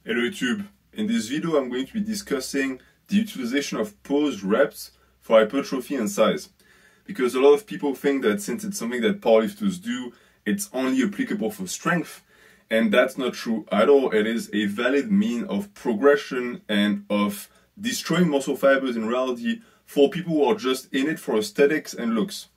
Hello YouTube, in this video I'm going to be discussing the utilization of pause reps for hypertrophy and size. Because a lot of people think that since it's something that powerlifters do, it's only applicable for strength, and that's not true at all. It is a valid mean of progression and of destroying muscle fibers in reality for people who are just in it for aesthetics and looks.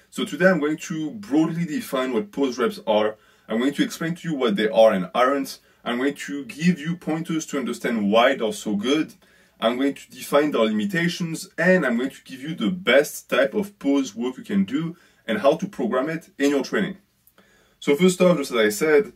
So today I'm going to broadly define what pause reps are. I'm going to explain to you what they are and aren't. I'm going to give you pointers to understand why they're so good. I'm going to define their limitations, and I'm going to give you the best type of pause work you can do and how to program it in your training. So first off, just as I said,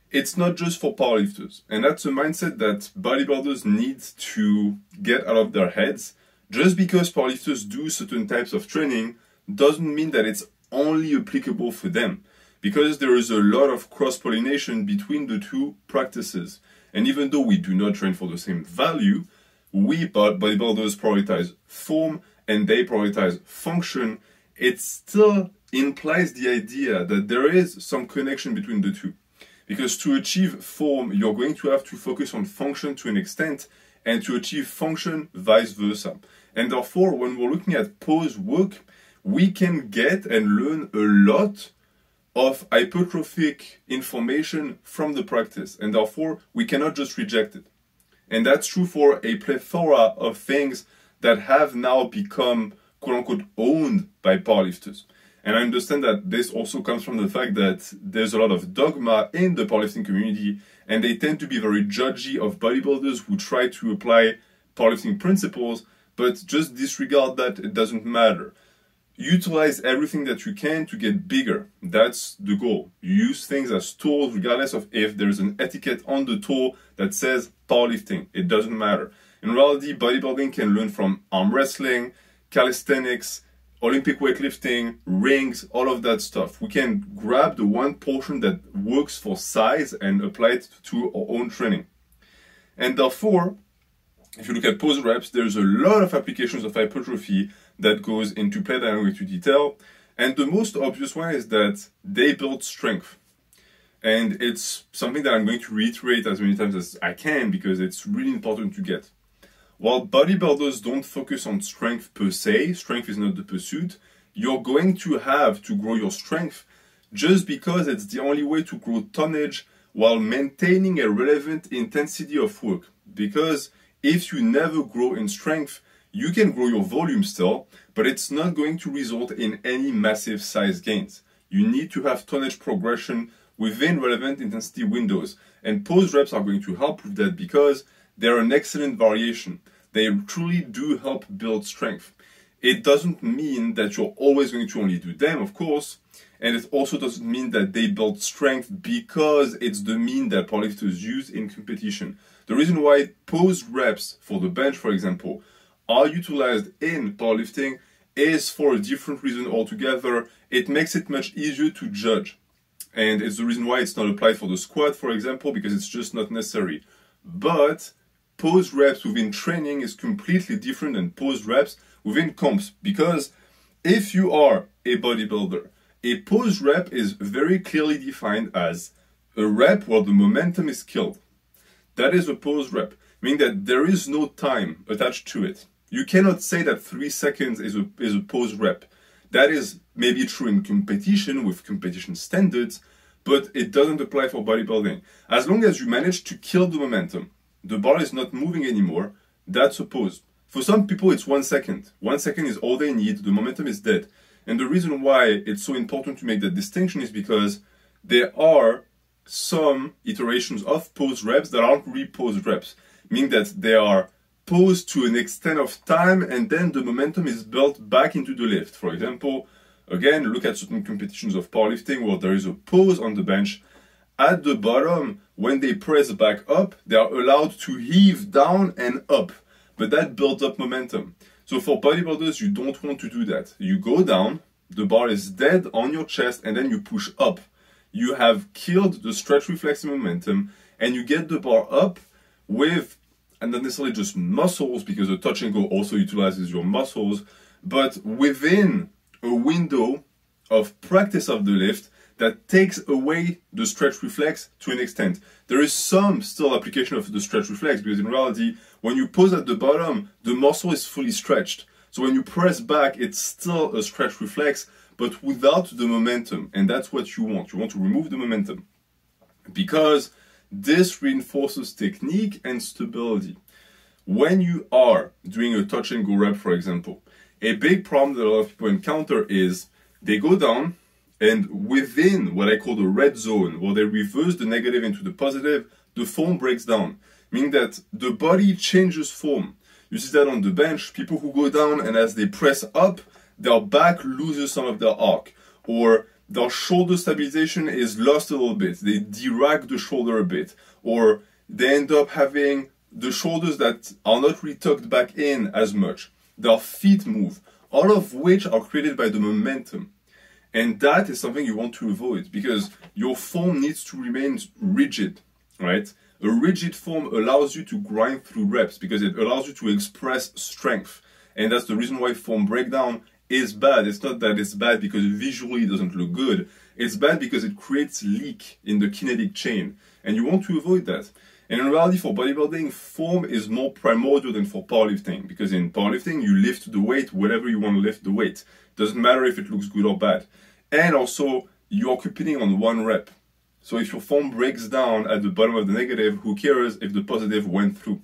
it's not just for powerlifters, and that's a mindset that bodybuilders need to get out of their heads. Just because powerlifters do certain types of training doesn't mean that it's only applicable for them, because there is a lot of cross-pollination between the two practices. And even though we do not train for the same value, we bodybuilders prioritize form and they prioritize function, it still implies the idea that there is some connection between the two. Because to achieve form, you're going to have to focus on function to an extent, and to achieve function, vice versa. And therefore, when we're looking at pause work, we can get and learn a lot of hypertrophic information from the practice, and therefore we cannot just reject it. And that's true for a plethora of things that have now become quote-unquote owned by powerlifters. And I understand that this also comes from the fact that there's a lot of dogma in the powerlifting community, and they tend to be very judgy of bodybuilders who try to apply powerlifting principles, but just disregard that. It doesn't matter. Utilize everything that you can to get bigger. That's the goal. You use things as tools regardless of if there's an etiquette on the tool that says powerlifting. It doesn't matter. In reality, bodybuilding can learn from arm wrestling, calisthenics, Olympic weightlifting, rings, all of that stuff. We can grab the one portion that works for size and apply it to our own training. And therefore, if you look at pause reps, there's a lot of applications of hypertrophy that goes into play that I'm going to detail. And the most obvious one is that they build strength. And it's something that I'm going to reiterate as many times as I can because it's really important to get. While bodybuilders don't focus on strength per se, strength is not the pursuit, you're going to have to grow your strength just because it's the only way to grow tonnage while maintaining a relevant intensity of work. Because if you never grow in strength, you can grow your volume still, but it's not going to result in any massive size gains. You need to have tonnage progression within relevant intensity windows. And pause reps are going to help with that because they're an excellent variation. They truly do help build strength. It doesn't mean that you're always going to only do them, of course, and it also doesn't mean that they build strength because it's the mean that powerlifters use in competition. The reason why pause reps for the bench, for example, are utilized in powerlifting is for a different reason altogether. It makes it much easier to judge. And it's the reason why it's not applied for the squat, for example, because it's just not necessary. But pause reps within training is completely different than pause reps within comps. Because if you are a bodybuilder, a pause rep is very clearly defined as a rep where the momentum is killed. That is a pause rep, meaning that there is no time attached to it. You cannot say that 3 seconds is a pause rep. That is maybe true in competition with competition standards, but it doesn't apply for bodybuilding. As long as you manage to kill the momentum, the bar is not moving anymore, that's a pause. For some people it's 1 second. 1 second is all they need, the momentum is dead. And the reason why it's so important to make that distinction is because there are some iterations of pause reps that aren't really pause reps, meaning that they are paused to an extent of time and then the momentum is built back into the lift. For example, again, look at certain competitions of powerlifting where there is a pause on the bench. At the bottom, when they press back up, they are allowed to heave down and up, but that builds up momentum. So for bodybuilders, you don't want to do that. You go down, the bar is dead on your chest, and then you push up. You have killed the stretch reflex momentum, and you get the bar up with, and not necessarily just muscles, because the touch and go also utilizes your muscles, but within a window of practice of the lift that takes away the stretch reflex to an extent. There is some still application of the stretch reflex, because in reality, when you pose at the bottom, the muscle is fully stretched. So when you press back, it's still a stretch reflex, but without the momentum. And that's what you want. You want to remove the momentum, because this reinforces technique and stability. When you are doing a touch and go rep, for example, a big problem that a lot of people encounter is they go down, and within what I call the red zone, where they reverse the negative into the positive, the form breaks down, meaning that the body changes form. You see that on the bench, people who go down and as they press up, their back loses some of their arc, or their shoulder stabilization is lost a little bit. They derag the shoulder a bit, or they end up having the shoulders that are not really tucked back in as much. Their feet move, all of which are created by the momentum. And that is something you want to avoid, because your form needs to remain rigid, right? A rigid form allows you to grind through reps, because it allows you to express strength. And that's the reason why form breakdown is bad. It's not that it's bad because visually it doesn't look good. It's bad because it creates leak in the kinetic chain. And you want to avoid that. And in reality, for bodybuilding, form is more primordial than for powerlifting, because in powerlifting, you lift the weight wherever you want to lift the weight. Doesn't matter if it looks good or bad. And also, you are competing on one rep. So if your form breaks down at the bottom of the negative, who cares if the positive went through?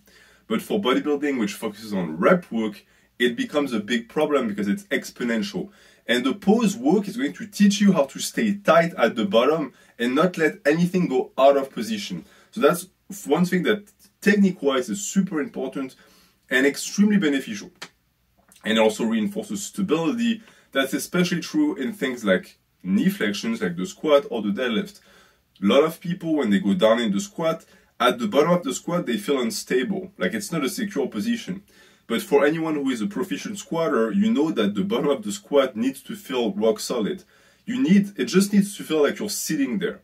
But for bodybuilding, which focuses on rep work, it becomes a big problem because it's exponential. And the pose work is going to teach you how to stay tight at the bottom and not let anything go out of position. So that's one thing that technique-wise is super important and extremely beneficial. And it also reinforces stability. That's especially true in things like knee flexions, like the squat or the deadlift. A lot of people, when they go down in the squat, at the bottom of the squat, they feel unstable, like it's not a secure position. But for anyone who is a proficient squatter, you know that the bottom of the squat needs to feel rock solid. It just needs to feel like you're sitting there.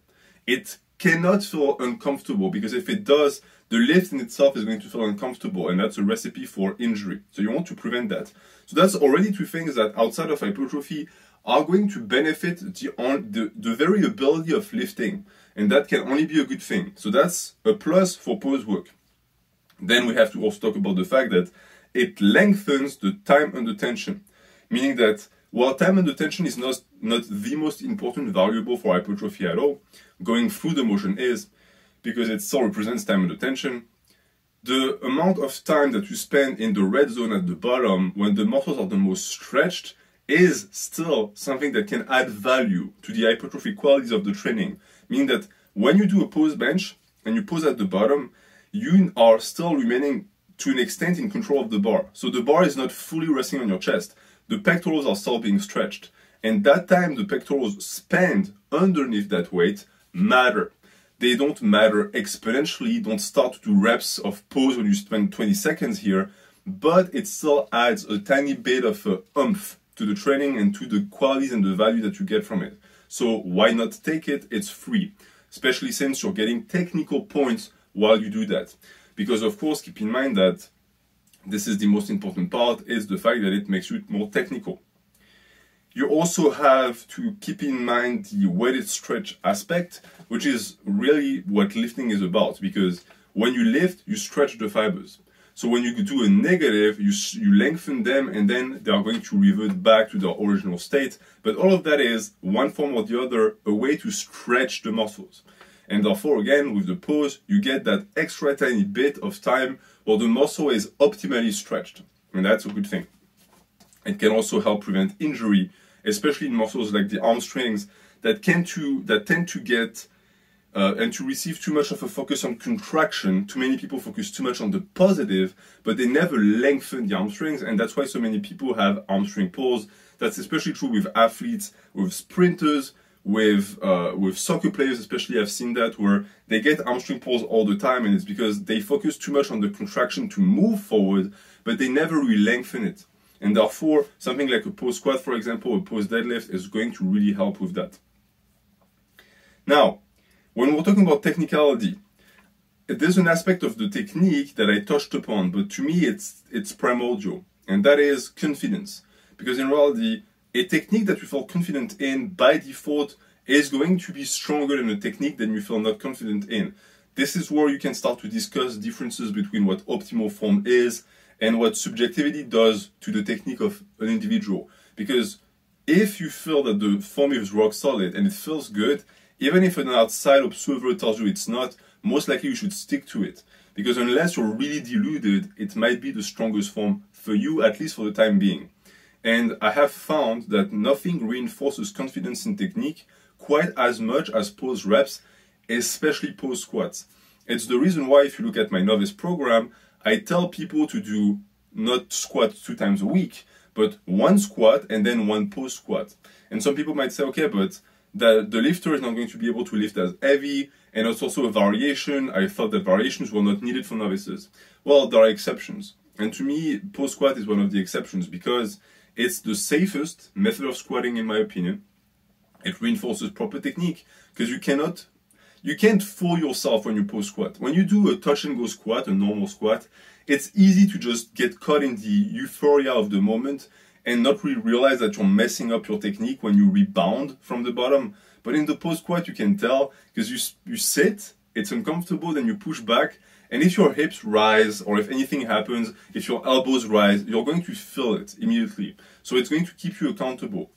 It cannot feel uncomfortable, because if it does, the lift in itself is going to feel uncomfortable, and that's a recipe for injury. So you want to prevent that. So that's already two things that outside of hypertrophy are going to benefit the very ability of lifting, and that can only be a good thing. So that's a plus for pose work. Then we have to also talk about the fact that it lengthens the time under tension, meaning that while time under tension is not the most important variable for hypertrophy at all, going through the motion is, because it still represents time under tension. The amount of time that you spend in the red zone at the bottom when the muscles are the most stretched is still something that can add value to the hypertrophy qualities of the training. Meaning that when you do a pose bench and you pose at the bottom, you are still remaining to an extent in control of the bar. So the bar is not fully resting on your chest. The pectorals are still being stretched. And that time the pectorals spent underneath that weight matter. They don't matter exponentially, don't start to do reps of pose when you spend 20 seconds here, but it still adds a tiny bit of oomph to the training and to the qualities and the value that you get from it. So why not take it? It's free, especially since you're getting technical points while you do that. Because of course, keep in mind that this is the most important part, is the fact that it makes you more technical. You also have to keep in mind the weighted stretch aspect, which is really what lifting is about, because when you lift, you stretch the fibers. So when you do a negative, you lengthen them, and then they are going to revert back to their original state. But all of that is, one form or the other, a way to stretch the muscles. And therefore, again, with the pose, you get that extra tiny bit of time where the muscle is optimally stretched. And that's a good thing. It can also help prevent injury, especially in muscles like the hamstrings that tend to get and to receive too much of a focus on contraction. Too many people focus too much on the positive, but they never lengthen the hamstrings, and that's why so many people have hamstring pulls. That's especially true with athletes, with sprinters, with soccer players especially. I've seen that, where they get hamstring pulls all the time, and it's because they focus too much on the contraction to move forward, but they never really lengthen it. And therefore, something like a pose squat, for example, a pose deadlift is going to really help with that. Now, when we're talking about technicality, there's an aspect of the technique that I touched upon, but to me it's primordial, and that is confidence. Because in reality, a technique that you feel confident in by default is going to be stronger than a technique that you feel not confident in. This is where you can start to discuss differences between what optimal form is and what subjectivity does to the technique of an individual. Because if you feel that the form is rock solid and it feels good, even if an outside observer tells you it's not, most likely you should stick to it. Because unless you're really deluded, it might be the strongest form for you, at least for the time being. And I have found that nothing reinforces confidence in technique quite as much as pose reps, especially pose squats. It's the reason why, if you look at my novice program, I tell people to do not squat 2 times a week, but 1 squat and then 1 pose squat. And some people might say, okay, but the lifter is not going to be able to lift as heavy, and it's also a variation. I thought that variations were not needed for novices. Well, there are exceptions. And to me, pose squat is one of the exceptions because it's the safest method of squatting, in my opinion. It reinforces proper technique because you can't fool yourself when you pose squat. When you do a touch and go squat, a normal squat, it's easy to just get caught in the euphoria of the moment and not really realize that you're messing up your technique when you rebound from the bottom. But in the pose squat, you can tell because you sit, it's uncomfortable, then you push back. And if your hips rise or if anything happens, if your elbows rise, you're going to feel it immediately. So it's going to keep you accountable.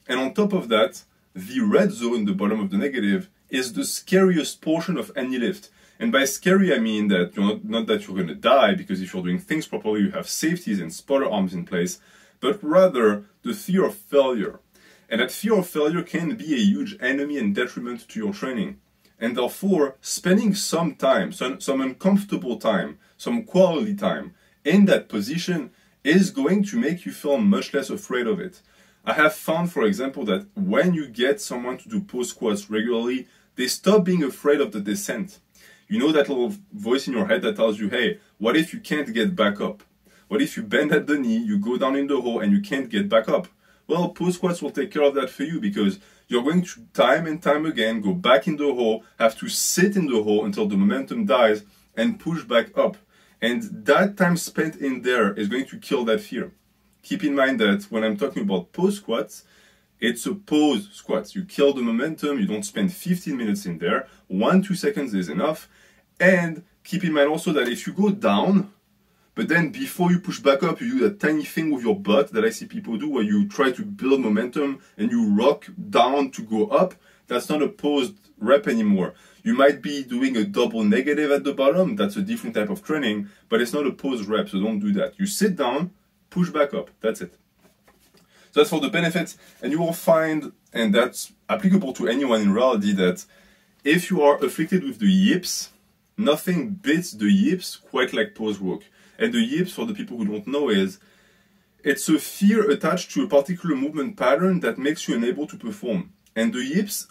And on top of that, the red zone, the bottom of the negative, is the scariest portion of any lift. And by scary, I mean that you're not that you're going to die, because if you're doing things properly, you have safeties and spotter arms in place, but rather the fear of failure. And that fear of failure can be a huge enemy and detriment to your training. And therefore, spending some time, some uncomfortable time, some quality time in that position is going to make you feel much less afraid of it. I have found, for example, that when you get someone to do pose squats regularly, they stop being afraid of the descent. You know that little voice in your head that tells you, hey, what if you can't get back up? What if you bend at the knee, you go down in the hole and you can't get back up? Well, pose squats will take care of that for you because you're going to time and time again go back in the hole, have to sit in the hole until the momentum dies and push back up. And that time spent in there is going to kill that fear. Keep in mind that when I'm talking about pose squats, it's a pose squats. You kill the momentum, you don't spend 15 minutes in there, 1-2 seconds is enough. And keep in mind also that if you go down, but then before you push back up, you do that tiny thing with your butt that I see people do where you try to build momentum and you rock down to go up, that's not a posed rep anymore. You might be doing a double negative at the bottom, that's a different type of training, but it's not a posed rep, so don't do that. You sit down, push back up, that's it. So that's for the benefits, and you will find, and that's applicable to anyone in reality, that if you are afflicted with the yips, nothing beats the yips quite like pose work. And the yips, for the people who don't know, it's a fear attached to a particular movement pattern that makes you unable to perform. And the yips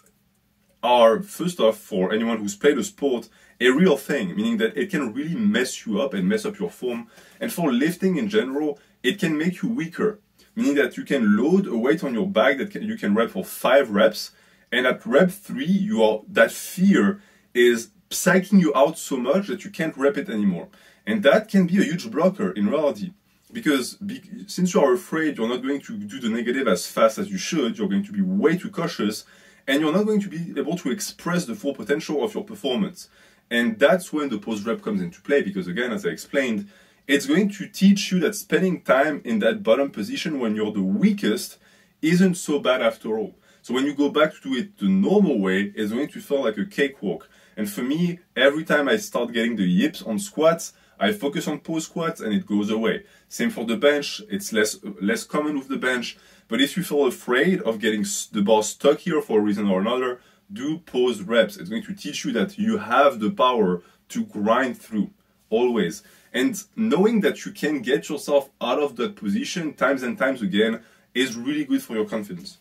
are, first off, for anyone who's played a sport, a real thing, meaning that it can really mess you up and mess up your form. And for lifting in general, it can make you weaker, meaning that you can load a weight on your back that you can rep for 5 reps, and at rep 3, that fear is psyching you out so much that you can't rep it anymore. And that can be a huge blocker in reality, because since you are afraid you're not going to do the negative as fast as you should, you're going to be way too cautious, and you're not going to be able to express the full potential of your performance. And that's when the post rep comes into play, because again, as I explained, it's going to teach you that spending time in that bottom position when you're the weakest isn't so bad after all. So when you go back to it the normal way, it's going to feel like a cakewalk. And for me, every time I start getting the yips on squats, I focus on pose squats and it goes away. Same for the bench, it's less common with the bench. But if you feel afraid of getting the bar stuck here for a reason or another, do pose reps. It's going to teach you that you have the power to grind through, always. And knowing that you can get yourself out of that position times and times again is really good for your confidence.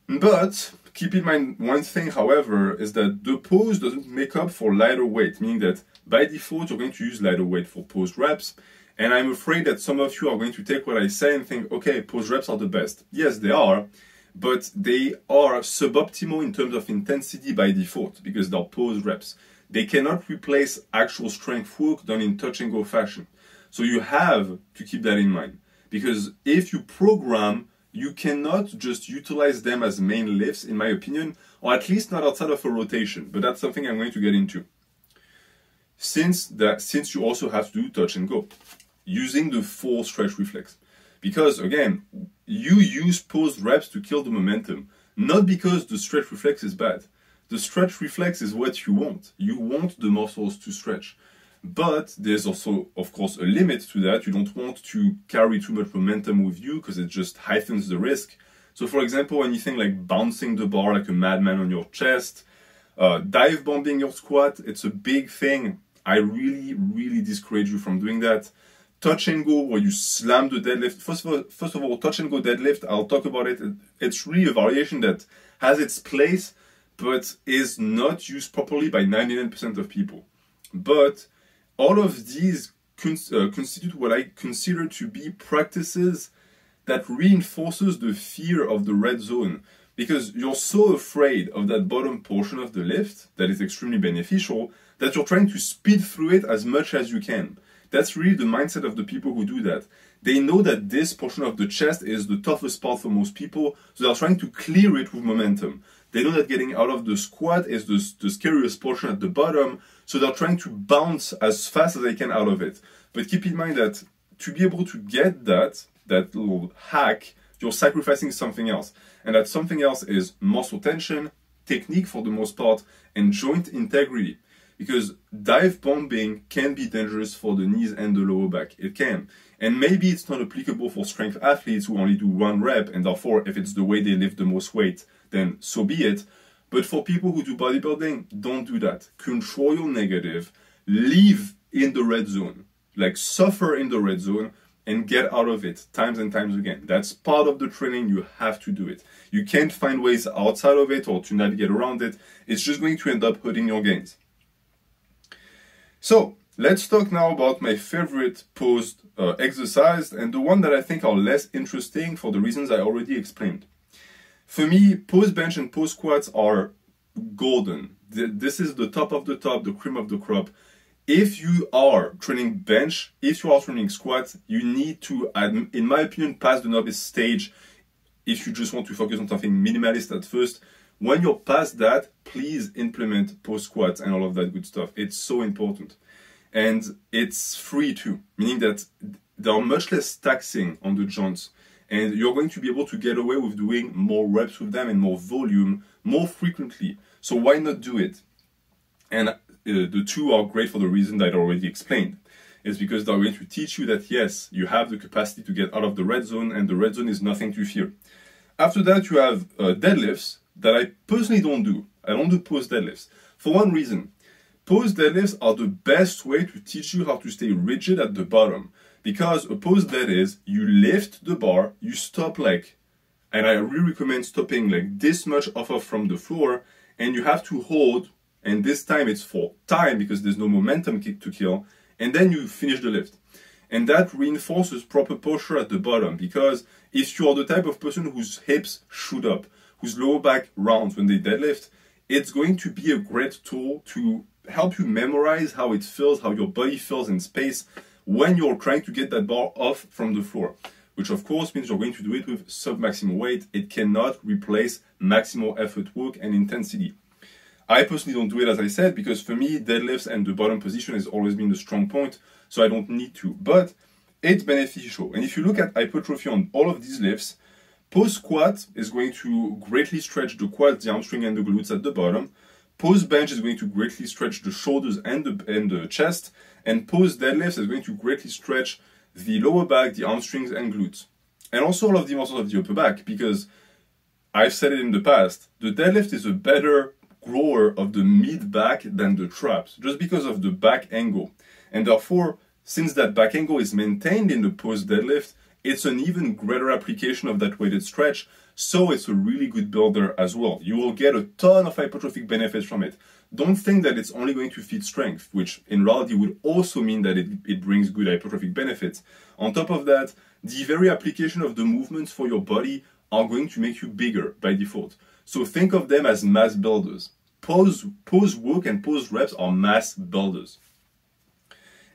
But keep in mind one thing, however, is that the pose doesn't make up for lighter weight, meaning that by default you're going to use lighter weight for pose reps. And I'm afraid that some of you are going to take what I say and think, okay, pose reps are the best. Yes, they are, but they are suboptimal in terms of intensity by default because they're pose reps. They cannot replace actual strength work done in touch and go fashion. So you have to keep that in mind, because if you program you cannot just utilize them as main lifts, in my opinion, or at least not outside of a rotation, but that's something I'm going to get into. Since you also have to do touch and go, using the full stretch reflex. Because again, you use posed reps to kill the momentum, not because the stretch reflex is bad. The stretch reflex is what you want. You want the muscles to stretch. But there's also, of course, a limit to that. You don't want to carry too much momentum with you because it just heightens the risk. So for example, anything like bouncing the bar like a madman on your chest, dive bombing your squat, it's a big thing. I really discourage you from doing that. Touch and go, where you slam the deadlift. First of all, touch and go deadlift, I'll talk about it. It's really a variation that has its place, but is not used properly by 99% of people. But all of these constitute what I consider to be practices that reinforces the fear of the red zone, because you're so afraid of that bottom portion of the lift that is extremely beneficial that you're trying to speed through it as much as you can. That's really the mindset of the people who do that. They know that this portion of the chest is the toughest part for most people, so they're trying to clear it with momentum. They know that getting out of the squat is the scariest portion at the bottom, so they're trying to bounce as fast as they can out of it. But keep in mind that to be able to get that little hack, you're sacrificing something else. And that something else is muscle tension, technique for the most part, and joint integrity. Because dive bombing can be dangerous for the knees and the lower back. It can. And maybe it's not applicable for strength athletes who only do one rep, and therefore if it's the way they lift the most weight, then so be it. But for people who do bodybuilding, don't do that. Control your negative, live in the red zone, like suffer in the red zone, and get out of it times and times again. That's part of the training. You have to do it. You can't find ways outside of it or to navigate around it. It's just going to end up hurting your gains. So let's talk now about my favorite posed exercise, and the one that I think are less interesting for the reasons I already explained. For me, posed bench and posed squats are golden. This is the top of the top, the cream of the crop. If you are training bench, if you are training squats, you need to, in my opinion, pass the novice stage if you just want to focus on something minimalist at first. When you're past that, please implement posed squats and all of that good stuff. It's so important. And it's free too, meaning that there are much less taxing on the joints. And you're going to be able to get away with doing more reps with them and more volume more frequently. So why not do it? And the two are great for the reason that I already explained. It's because they're going to teach you that yes, you have the capacity to get out of the red zone, and the red zone is nothing to fear. After that, you have deadlifts that I personally don't do. I don't do posed deadlifts. For one reason, posed deadlifts are the best way to teach you how to stay rigid at the bottom. Because a posed dead is, you lift the bar, you stop like, and I really recommend stopping like this much off from the floor, and you have to hold, and this time it's for time because there's no momentum to kill, and then you finish the lift. And that reinforces proper posture at the bottom, because if you are the type of person whose hips shoot up, whose lower back rounds when they deadlift, it's going to be a great tool to help you memorize how it feels, how your body feels in space when you're trying to get that bar off from the floor, which of course means you're going to do it with sub-maximal weight. It cannot replace maximal effort work and intensity. I personally don't do it, as I said, because for me, deadlifts and the bottom position has always been the strong point, so I don't need to, but it's beneficial. And if you look at hypertrophy on all of these lifts, posed squat is going to greatly stretch the quads, the hamstring, and the glutes at the bottom. Posed bench is going to greatly stretch the shoulders and the chest, and posed deadlifts is going to greatly stretch the lower back, the hamstrings, and glutes. And also all of the muscles of the upper back, because I've said it in the past, the deadlift is a better grower of the mid-back than the traps, just because of the back angle. And therefore, since that back angle is maintained in the posed deadlift, it's an even greater application of that weighted stretch, so it's a really good builder as well. You will get a ton of hypertrophic benefits from it. Don't think that it's only going to feed strength, which in reality would also mean that it brings good hypertrophic benefits. On top of that, the very application of the movements for your body are going to make you bigger by default. So think of them as mass builders. Pose work and pose reps are mass builders.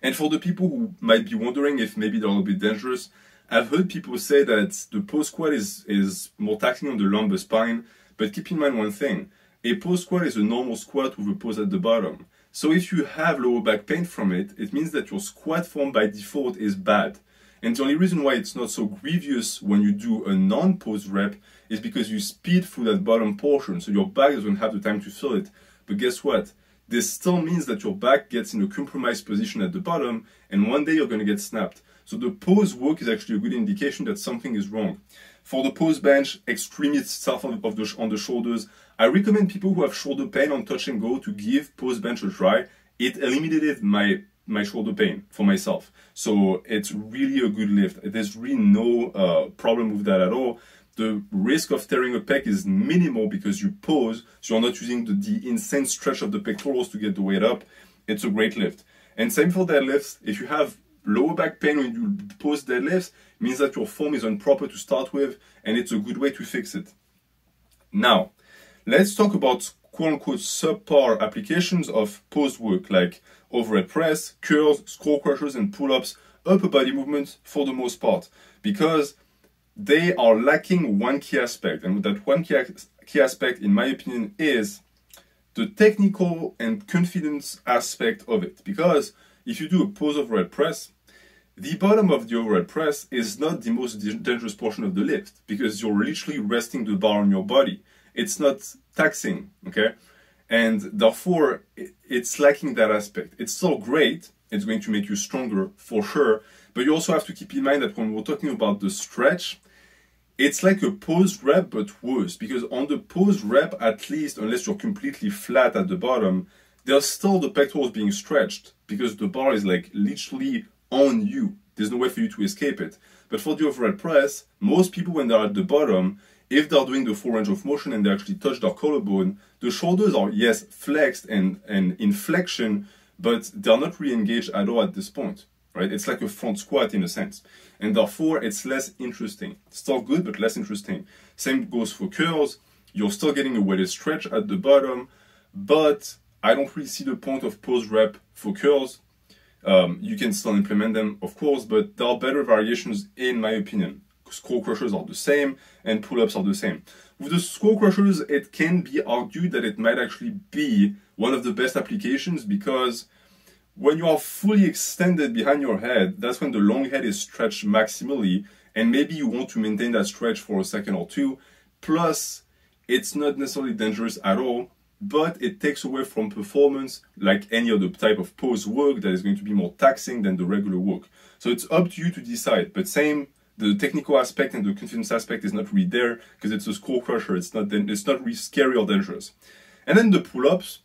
And for the people who might be wondering if maybe they're a little bit dangerous, I've heard people say that the pose squat is more taxing on the lumbar spine, but keep in mind one thing. A pose squat is a normal squat with a pose at the bottom. So if you have lower back pain from it, it means that your squat form by default is bad. And the only reason why it's not so grievous when you do a non-pose rep is because you speed through that bottom portion, so your back doesn't have the time to feel it. But guess what? This still means that your back gets in a compromised position at the bottom, and one day you're going to get snapped. So the pose work is actually a good indication that something is wrong. For the pose bench, extremely soft on the shoulders. I recommend people who have shoulder pain on touch and go to give pose bench a try. It eliminated my shoulder pain for myself. So it's really a good lift. There's really no problem with that at all. The risk of tearing a pec is minimal because you pose, so you're not using the insane stretch of the pectorals to get the weight up. It's a great lift. And same for deadlifts. If you have lower back pain when you pose deadlifts, it means that your form is improper to start with, and it's a good way to fix it. Now, let's talk about quote-unquote subpar applications of pose work, like overhead press, curls, skull crushers, and pull-ups, upper body movement for the most part, because they are lacking one key aspect. And that one key aspect, in my opinion, is the technical and confidence aspect of it. Because if you do a pose overhead press, the bottom of the overhead press is not the most dangerous portion of the lift, because you're literally resting the bar on your body. It's not taxing, okay? And therefore, it's lacking that aspect. It's still great. It's going to make you stronger for sure. But you also have to keep in mind that when we're talking about the stretch, it's like a pose rep, but worse. Because on the pose rep, at least, unless you're completely flat at the bottom, there's still the pectorals being stretched because the bar is like literally on you. There's no way for you to escape it. But for the overhead press, most people, when they're at the bottom, if they're doing the full range of motion and they actually touch their collarbone, the shoulders are, yes, flexed and in flexion, but they're not really engaged at all at this point, right? It's like a front squat in a sense. And therefore, it's less interesting. Still good, but less interesting. Same goes for curls. You're still getting a weighted stretch at the bottom, but I don't really see the point of pose rep for curls. You can still implement them, of course, but there are better variations in my opinion. Skull crushers are the same, and pull-ups are the same. With the skull crushers, it can be argued that it might actually be one of the best applications, because when you are fully extended behind your head, that's when the long head is stretched maximally, and maybe you want to maintain that stretch for a second or two. Plus, it's not necessarily dangerous at all, but it takes away from performance like any other type of pose work that is going to be more taxing than the regular work. So it's up to you to decide, but same, the technical aspect and the confidence aspect is not really there because it's a skull crusher. It's not really scary or dangerous. And then the pull-ups.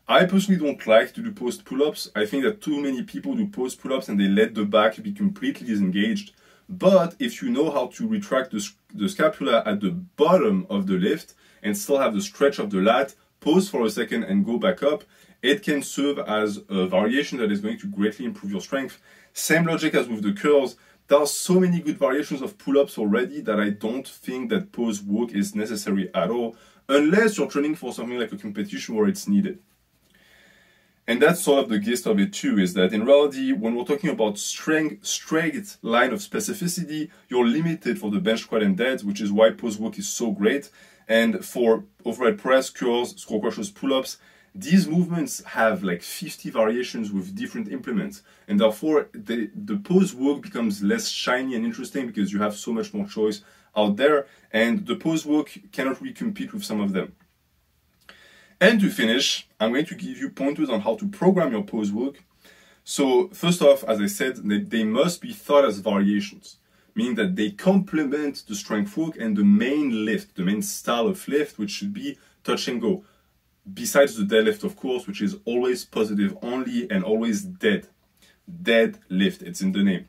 I personally don't like to do post pull-ups. I think that too many people do post pull-ups and they let the back be completely disengaged. But if you know how to retract the scapula at the bottom of the lift and still have the stretch of the lat, pause for a second and go back up, it can serve as a variation that is going to greatly improve your strength. Same logic as with the curls. There are so many good variations of pull-ups already that I don't think that pose work is necessary at all, unless you're training for something like a competition where it's needed. And that's sort of the gist of it too, is that in reality, when we're talking about straight line of specificity, you're limited for the bench, squat, and deads, which is why pose work is so great. And for overhead press, curls, skull crushers, pull-ups, these movements have like 50 variations with different implements. And therefore, the pose work becomes less shiny and interesting because you have so much more choice out there. And the pose work cannot really compete with some of them. And to finish, I'm going to give you pointers on how to program your pose work. So first off, as I said, they must be thought as variations, meaning that they complement the strength work and the main lift, the main style of lift, which should be touch and go. Besides the deadlift, of course, which is always positive only and always dead. Dead lift, it's in the name.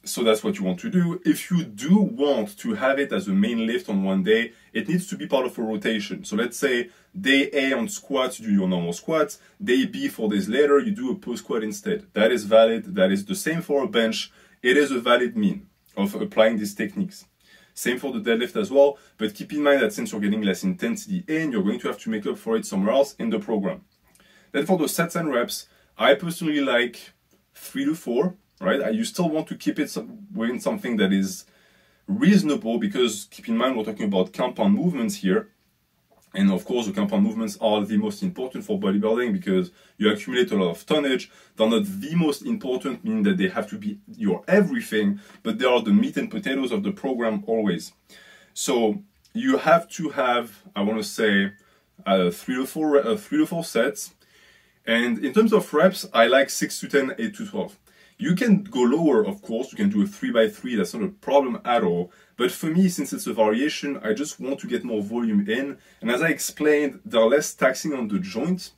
So that's what you want to do. If you do want to have it as a main lift on one day, it needs to be part of a rotation. So let's say day A on squats, you do your normal squats. Day B, 4 days later, you do a pose squat instead. That is valid. That is the same for a bench. It is a valid mean of applying these techniques. Same for the deadlift as well, but keep in mind that since you're getting less intensity in, you're going to have to make up for it somewhere else in the program. Then for the sets and reps, I personally like 3 to 4. right? You still want to keep it within something that is reasonable, because keep in mind we're talking about compound movements here. And of course, the compound movements are the most important for bodybuilding because you accumulate a lot of tonnage. They're not the most important, meaning that they have to be your everything, but they are the meat and potatoes of the program always. So you have to have, I want to say, 3 to 4 sets. And in terms of reps, I like 6 to 10, 8 to 12. You can go lower, of course. You can do a 3x3. That's not a problem at all. But for me, since it's a variation, I just want to get more volume in. And as I explained, they're less taxing on the joint.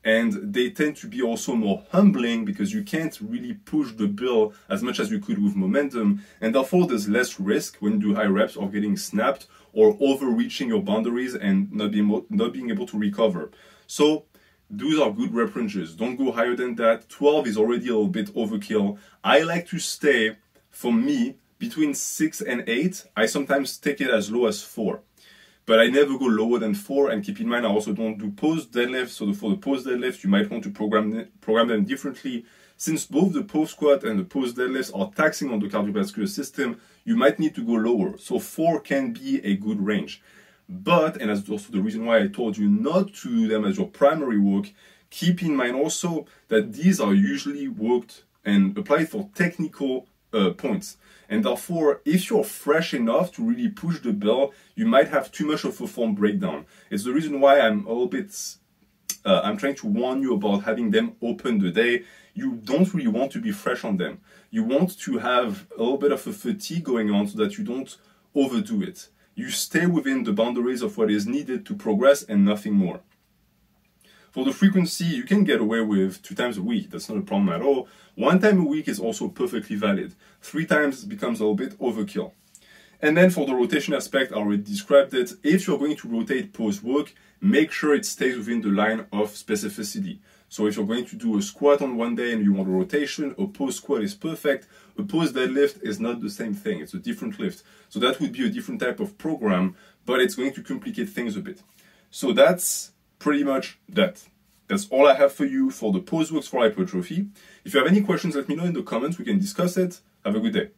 And they tend to be also more humbling because you can't really push the bill as much as you could with momentum. And therefore, there's less risk when you do high reps of getting snapped or overreaching your boundaries and not being able to recover. So those are good rep ranges. Don't go higher than that. 12 is already a little bit overkill. I like to stay, for me, between 6 and 8. I sometimes take it as low as 4. But I never go lower than 4. And keep in mind, I also don't do post deadlifts. So for the post deadlifts, you might want to program them differently. Since both the post squat and the post deadlifts are taxing on the cardiovascular system, you might need to go lower. So 4 can be a good range. But, and that's also the reason why I told you not to do them as your primary work, keep in mind also that these are usually worked and applied for technical points. And therefore, if you're fresh enough to really push the bell, you might have too much of a form breakdown. It's the reason why I'm a little bit, I'm trying to warn you about having them open the day. You don't really want to be fresh on them. You want to have a little bit of a fatigue going on so that you don't overdo it. You stay within the boundaries of what is needed to progress and nothing more. For the frequency, you can get away with 2 times a week. That's not a problem at all. 1 time a week is also perfectly valid. 3 times becomes a little bit overkill. And then for the rotation aspect, I already described it. If you're going to rotate post work, make sure it stays within the line of specificity. So if you're going to do a squat on one day and you want a rotation, a post squat is perfect. A post deadlift is not the same thing. It's a different lift. So that would be a different type of program, but it's going to complicate things a bit. So that's pretty much that. That's all I have for you for the post works for hypertrophy. If you have any questions, let me know in the comments. We can discuss it. Have a good day.